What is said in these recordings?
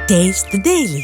Taste the Daily.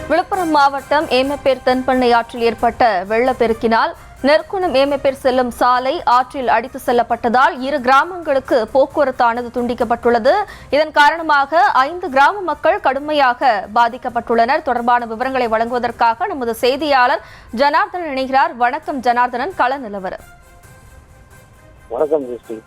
Villupuram மாவட்டம் ஏமப்பேர் தென்பண்ணை ஆற்றில் ஏற்பட்ட வெள்ளப்பெருக்கினால் நெற்குணம் ஏமப்பேர் செல்லும் சாலை ஆற்றில் அடித்து செல்லப்பட்டதால் இரு கிராமங்களுக்கு போக்குவரத்தானது துண்டிக்கப்பட்டுள்ளது. இதன் காரணமாக 5 கிராம மக்கள் கடுமையாக பாதிக்கப்பட்டுள்ளனர். தொடர்பான விவரங்களை வழங்குவதற்காக நமது செய்தியாளர் ஜனார்தனன் இணைகிறார். வணக்கம் ஜனார்தனன், கள நிலவரம். வணக்கம் ஜெஸ்டி.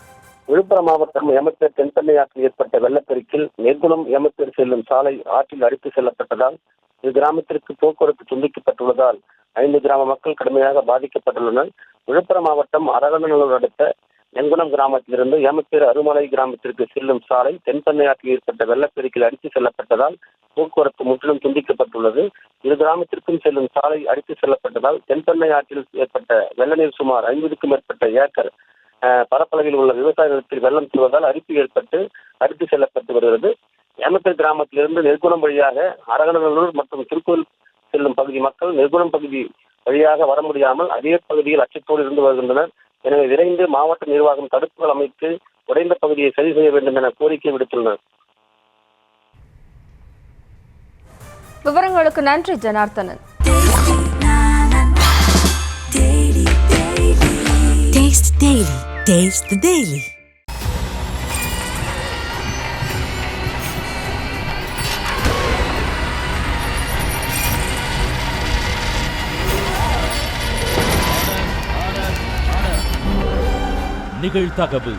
விழுப்புரம் மாவட்டம் ஏமப்பேர் தென்பண்ணை ஆற்றில் ஏற்பட்ட வெள்ளப்பெருக்கில் நெற்குணம் ஏமப்பேர் செல்லும் சாலை ஆற்றில் அடித்து செல்லப்பட்டதால் கிராமத்திற்கு போக்குவரத்து துண்டிக்கப்பட்டுள்ளதால் 5 கிராம மக்கள் கடுமையாக பாதிக்கப்பட்டுள்ளனர். விழுப்புரம் மாவட்டம் அரகநல்லூர் அடுத்த நெங்குணம் கிராமத்திலிருந்து ஏமப்பேர் அருமலை கிராமத்திற்கு செல்லும் சாலை தென்பண்ணை ஆற்றில் ஏற்பட்ட வெள்ளப்பெருக்கில் அடித்து செல்லப்பட்டதால் போக்குவரத்து முற்றிலும் துண்டிக்கப்பட்டுள்ளது. இரு கிராமத்திற்கும் செல்லும் சாலை அடித்து செல்லப்பட்டதால் தென்பண்ணை ஆற்றில் ஏற்பட்ட வெள்ள நீர் சுமார் 50க்கும் மேற்பட்ட ஏக்கர் பரப்பளவில் உள்ள விவசாய நிலத்தில் வெள்ளம் செல்வதால் அரிப்பு ஏற்பட்டு அடித்து செல்லப்பட்டு வருகிறது. ஏமப்பேர் கிராமத்திலிருந்து நெற்குணம் வழியாக அரகநல்லூர் மற்றும் திருக்கோயில் செல்லும் பகுதி மக்கள் நெற்குணம் பகுதி வழியாக வர முடியாமல் அதே பகுதியில் அச்சத்தோடு இருந்து வருகின்றனர். எனவே விரைந்து மாவட்ட நிர்வாகம் தடுப்புகள் அமைத்து உடைந்த பகுதியை சரி செய்ய வேண்டும் என கோரிக்கை விடுத்துள்ளனர். விவரங்களுக்கு நன்றி Janardhanan. Taste the Daily. Taste the Daily. நிகழ்தகவு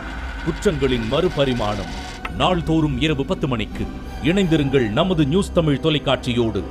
குற்றங்களின் மறுபரிமாணம் நாள்தோறும் இரவு 10 மணிக்கு இணைந்திருங்கள் நமது நியூஸ் தமிழ் தொலைக்காட்சியோடு.